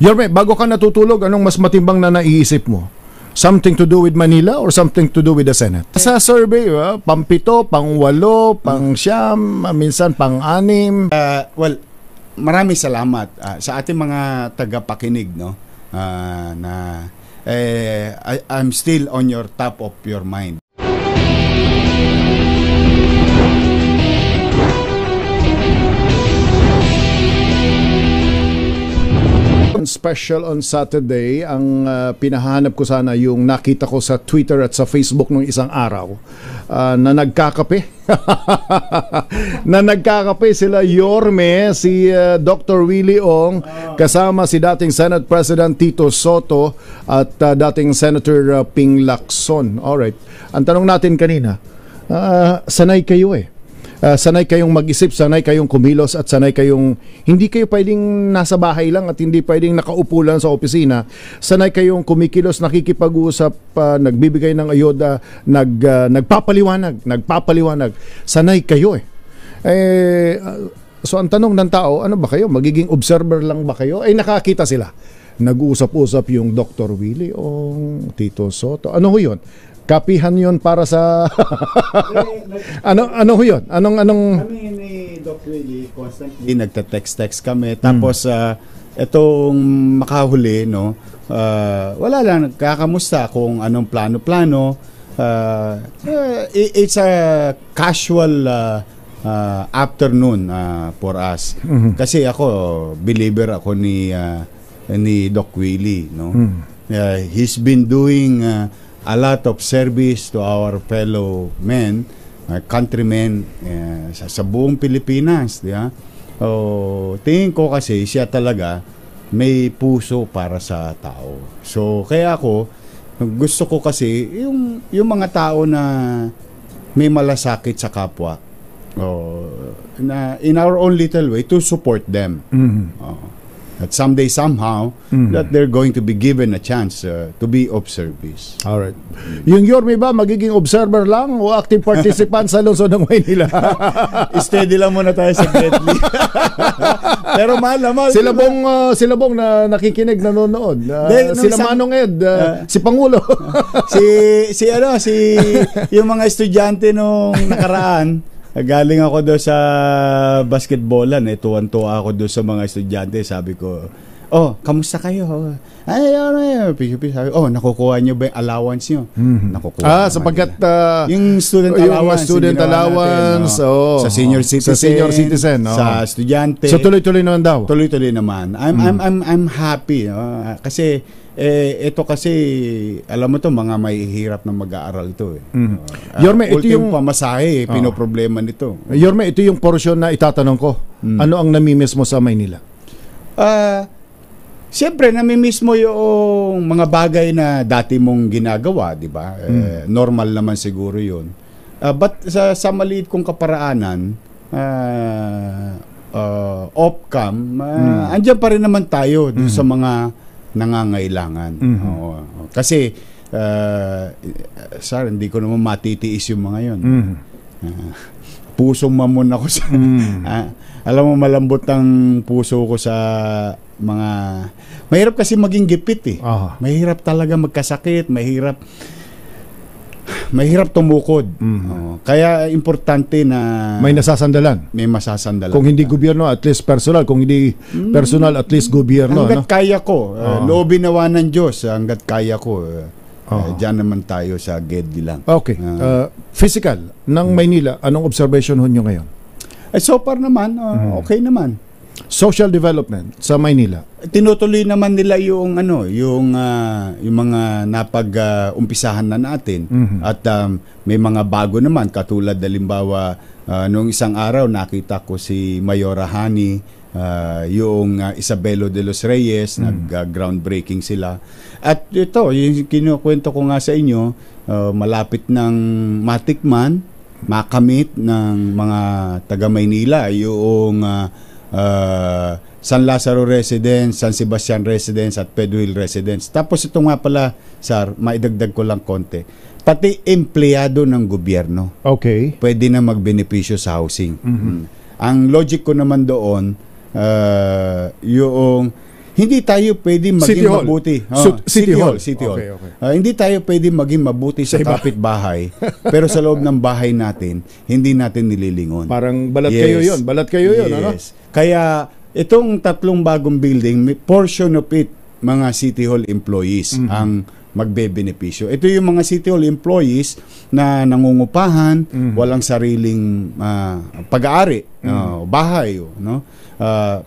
Yorme, bago ka natutulog, anong mas matimbang na naiisip mo? Something to do with Manila or something to do with the Senate? Sa survey, pang-7, pang-8, pang-9, minsan pang-6. Well, maraming salamat sa ating mga tagapakinig, no? I'm still on your top of your mind. Special on Saturday, ang pinahanap ko sana yung nakita ko sa Twitter at sa Facebook nung isang araw na nagkakape. Na nagkakape sila Yorme, si Dr. Willie Ong, kasama si dating Senate President Tito Soto at dating Senator Ping Lacson. Alright. Ang tanong natin kanina, sanay kayo sanay kayong mag-isip, sanay kayong kumilos at sanay kayong hindi kayo pwedeng nasa bahay lang at hindi pwedeng nakaupo lang sa opisina. Sanay kayong kumikilos, nakikipag-usap, nagbibigay ng ayuda, nagpapaliwanag. Sanay kayo so ang tanong ng tao, ano ba kayo? Magiging observer lang ba kayo? Nakakita sila. Nag-uusap-usap yung Dr. Willie o Tito Soto. Ano ho yun? Kapihan yun para sa ano ho yun? Anong kami ni Dr. Willie constantly nagte-text kami, tapos itong makahuli, no, wala lang, kakamusta kung anong plano. It's a casual afternoon for us. Kasi ako, believer ako ni Doc Willie, no. He's been doing a lot of service to our fellow men, countrymen sa buong Pilipinas, di ba? Tingin ko kasi siya talaga may puso para sa tao. So kaya ako gusto ko kasi yung mga tao na may malasakit sa kapwa, na in our own little way to support them. That someday somehow that they're going to be given a chance to be of service. Alright. Yung Yorme ba magiging observer lang o active participant sa lungsod ng Maynila? Steady lang muna tayo sa Gretly. Pero mahal. Sila bong na nakikinig, nanonood. Sila Manong Ed, si Pangulo. si yung mga estudyante nung nakaraan. Galing ako doon sa basketballan, tuwan-tuwa ako doon sa mga estudyante. Sabi ko, kamusta kayo? Sabi, nakukuha nyo ba yung allowance nyo? Nakukuha sapagkat yung student allowance, sa senior citizen, sa estudyante. So tuloy-tuloy naman daw. Tuloy-tuloy naman. I'm happy, kasi ito kasi, alam mo to, mga mahihirap na mag-aaral ito. Yorme, ito yung pamasahe, pinoproblema nito. Yorme, ito yung portion na itatanong ko. Ano ang namimiss mo sa Maynila? Siyempre, namimiss mo yung mga bagay na dati mong ginagawa, di ba? Normal naman siguro yun. But sa maliit kong kaparaanan, off-cam, andyan pa rin naman tayo sa mga nangangailangan. Kasi hindi ko naman matitiis yung mga yun. Pusong mamon ako sa alam mo, malambot ang puso ko sa mga mahirap kasi maging gipit mahirap talaga magkasakit, mahirap tumukod. Kaya importante na may nasasandalan. May masasandalan. Kung hindi gobyerno, at least personal. Kung hindi personal, at least gobyerno. Hanggat kaya ko. Loobin nawa ng Diyos. Hanggat kaya ko. Diyan naman tayo sa GED lang. Okay. Physical ng Maynila, anong observation nyo ngayon? So far naman, okay naman. Social development sa Maynila. Tinutuloy naman nila yung mga napag-umpisahan na natin. At may mga bago naman, katulad halimbawa nung isang araw nakita ko si Mayora Hani, yung Isabelo de los Reyes, nag-groundbreaking sila. At ito, yung kinukwento ko nga sa inyo, malapit ng matikman, makamit ng mga taga Maynila yung San Lazaro Residence, San Sebastian Residence at Pedro Hill Residence. Tapos ito nga pala, Sir, maidagdag ko lang konti. Pati empleyado ng gobyerno. Okay. Pwede na magbenepisyo sa housing. Ang logic ko naman doon, yung hindi tayo pwede maging City Hall. mabuti. City Hall. City Hall. Okay. Hindi tayo pwede maging mabuti sa kapitbahay, pero sa loob ng bahay natin, hindi natin nililingon. Parang balat kayo yun. Balat kayo yun, ano? Kaya itong 3 bagong building, may portion of it, mga City Hall employees ang magbebenepisyo. Ito yung mga City Hall employees na nangungupahan, walang sariling pag-aari, bahay, no?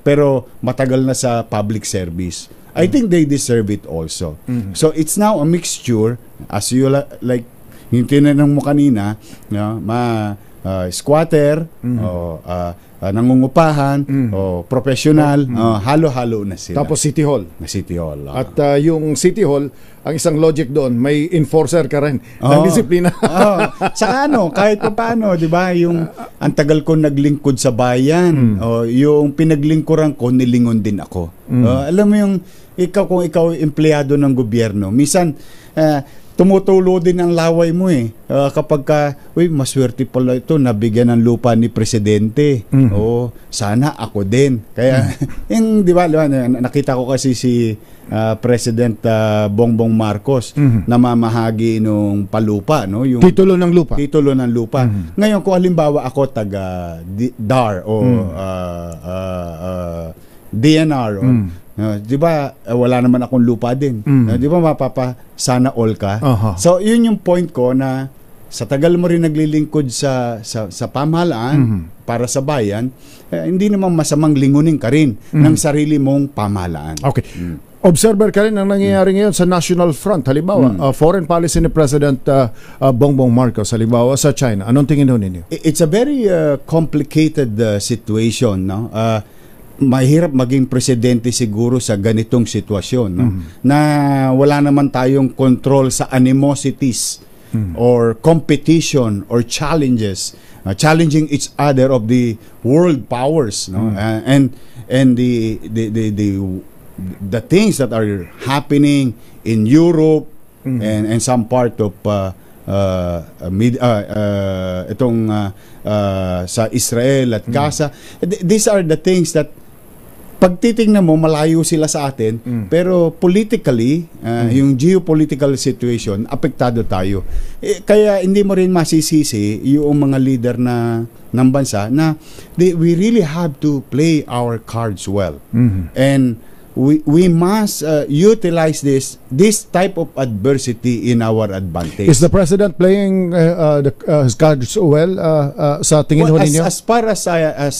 Pero matagal na sa public service. I think they deserve it also. So it's now a mixture, as you like, yung tinanong mo kanina, squatter, nangungupahan, professional, halo-halo na sila. Tapos City Hall. City Hall. At yung City Hall, ang isang logic doon, may enforcer ka rin ng disiplina. Saka kahit pa paano, di ba, yung ang tagal ko naglingkod sa bayan, yung pinaglingkuran ko, nilingon din ako. Alam mo yung, kung ikaw empleyado ng gobyerno, minsan, tumutulo din ang laway mo kapag maswerte pala ito, nabigyan ng lupa ni Presidente. Sana ako din. Kaya, yung, di ba, nakita ko kasi si President Bongbong Marcos namamahagi nung palupa, no? Yung titulo ng lupa. Titulo ng lupa. Ngayon, kung halimbawa ako taga DAR o DNR o di ba wala naman akong lupa din. Di ba sana all ka? So yun yung point ko na sa tagal mo rin naglilingkod sa pamahalaan para sa bayan, hindi naman masamang lingunin ka rin ng sarili mong pamahalaan. Okay. Observer ka rin ang nangyayari ngayon sa National Front. Halimbawa, foreign policy ni President Bongbong Marcos, halimbawa sa China. Anong tingin ho ninyo? It's a very complicated situation, no? Mahirap maging presidente siguro sa ganitong sitwasyon, no? Na wala naman tayong control sa animosities or competition or challenges, challenging each other of the world powers, no? And the things that are happening in Europe and some part of sa Israel at Gaza. These are the things that pag titingnan mo, malayo sila sa atin, pero politically, yung geopolitical situation, apektado tayo. Kaya hindi mo rin masisisi yung mga leader ng bansa na we really have to play our cards well. And we must utilize this type of adversity in our advantage. Is the President playing his cards well sa tingin ho ninyo? As far as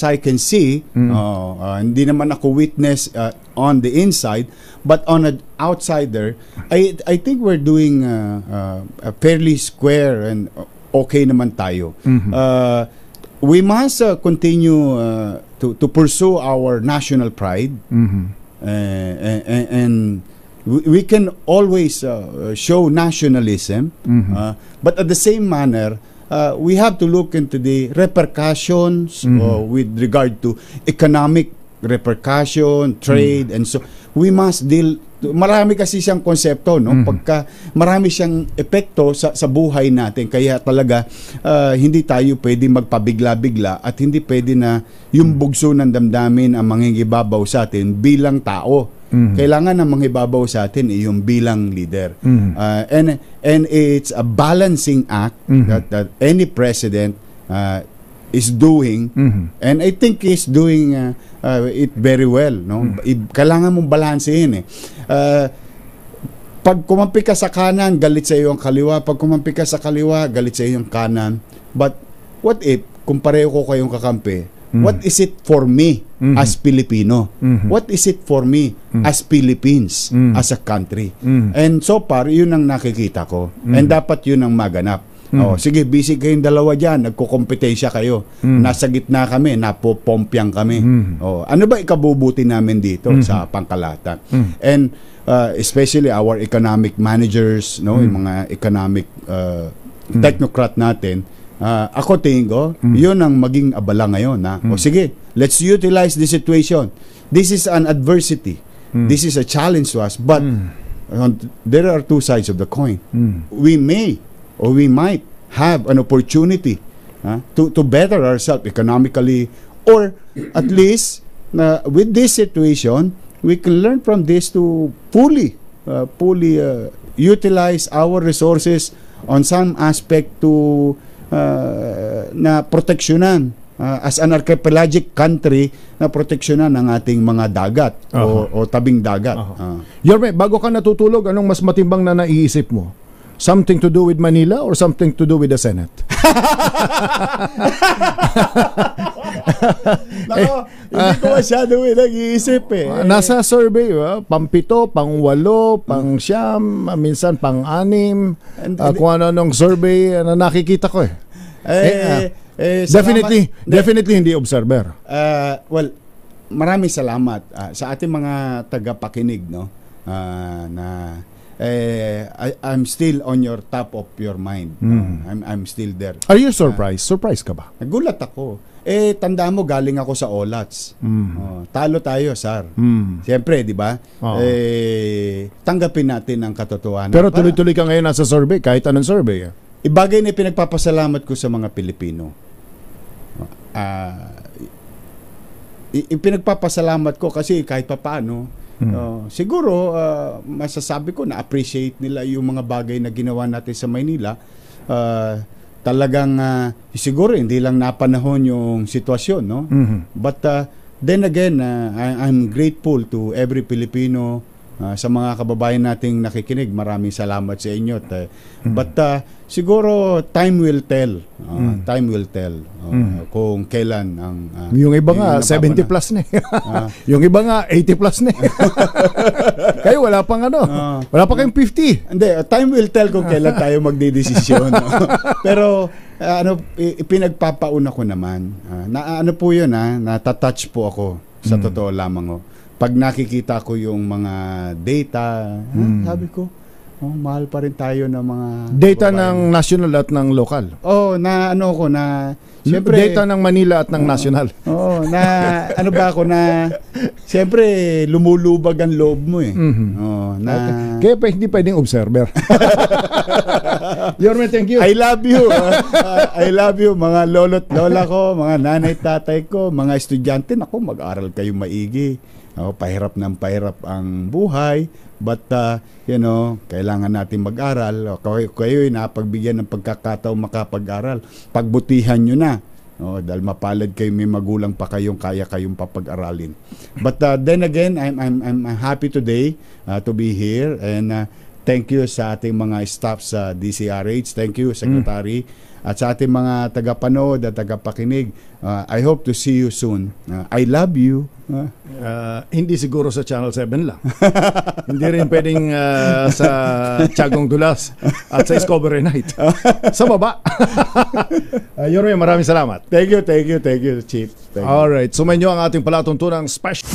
I can see, hindi naman ako witness on the inside, but on an outsider, I think we're doing a fairly square and okay naman tayo. We must continue to pursue our national pride. And we can always show nationalism, but at the same manner, we have to look into the repercussions with regard to economic repercussion, trade, and so we must deal. Marami kasi siyang konsepto, no? Pagka marami siyang epekto sa buhay natin, kaya talaga hindi tayo pwede magpabigla-bigla at hindi pwede na yung bugso ng damdamin ang mangingibabaw sa atin bilang tao. Kailangan ang mangibabaw sa atin yung bilang leader. And it's a balancing act that any president is doing, and I think he's doing it very well, no? Kailangan mong balansehin pag kumampi ka sa kanan, galit sa iyo ang kaliwa. Pag kumampi ka sa kaliwa, galit sa iyo ang kanan. But what if kung pareho ko kayong kakampi, what is it for me as Filipino? What is it for me as Philippines, as a country? And so far, yun ang nakikita ko. And dapat yun ang maganap. Sige, busy kayong dalawa dyan, nagkukompetensya kayo. Nasa gitna kami, napopompyang kami. Ano ba ikabubuti namin dito sa pangkalahatan? And especially our economic managers, no, yung mga economic technocrat natin, ako tingin ko, yun ang maging abala ngayon. Sige, let's utilize the situation. This is an adversity. This is a challenge to us. But there are two sides of the coin. We may or we might have an opportunity to better ourselves economically, or at least with this situation, we can learn from this to fully utilize our resources on some aspect to na proteksyonan as an archipelagic country, na proteksyonan ang ating mga dagat o tabing dagat. Yorme, bago ka natutulog, anong mas matimbang na naiisip mo? Something to do with Manila or something to do with the Senate? Nako, hindi ko masyado nag-iisip Nasa survey, pang-7, pang-8, pang-9, minsan pang-6, kung ano-anong survey na nakikita ko definitely hindi observer. Well, maraming salamat sa ating mga tagapakinig, no? I'm still on your top of your mind. I'm still there. Are you surprised? Surprised ka ba? Nagulat ako. Tandaan mo, galing ako sa OLATS. Talo tayo, Sar. Siyempre, di ba? Tanggapin natin ang katotohanan. Pero tuloy-tuloy ka ngayon nasa survey, kahit anong survey. Ibagay na pinagpapasalamat ko sa mga Pilipino. Ipinagpapasalamat ko kasi kahit papaano, siguro masasabi ko na appreciate nila yung mga bagay na ginawa natin sa Maynila. Talagang siguro hindi lang napanahon yung sitwasyon, no? But then again, I'm grateful to every Filipino, sa mga kababayan nating nakikinig. Maraming salamat sa inyo. But siguro time will tell. Time will tell kung kailan ang yung iba nga 70 plus na. Yung iba nga 80 plus na. Kayo wala pang wala pa kayong 50. Hindi, time will tell kung kailan tayo magdedesisyon. Pero ipinagpapauna ko naman. Po 'yun, natatouch po ako sa totoo lamang. Pag nakikita ko yung mga data, sabi ko, mahal pa rin tayo ng mga data ng national at ng local. Siyempre, data ng Manila at ng national. Siyempre, lumulubag ang loob mo Kaya pa hindi pwedeng observer. Yorme, thank you. I love you. I love you, mga lolo't lola ko, mga nanay, tatay ko, mga estudyante. Naku, mag-aral kayo maigi. Pahirap ng pahirap ang buhay, but kailangan natin mag-aral. Kayo'y napagbigyan ng pagkakataon makapag-aral. Pagbutihan nyo na. Dahil mapalad kayo, may magulang pa kayong kaya kayong papag-aralin. But then again, I'm happy today to be here, and thank you sa ating mga staff sa DCRH. Thank you, Secretary. At sa ating mga tagapanood at tagapakinig, I hope to see you soon. I love you. Hindi siguro sa Channel 7 lang. Hindi rin pwedeng sa Tiagong Dulas at sa Discovery Night. Sa baba. Yorme, maraming salamat. Thank you, Chief. Alright, sumayin nyo ang ating palatuntunang special.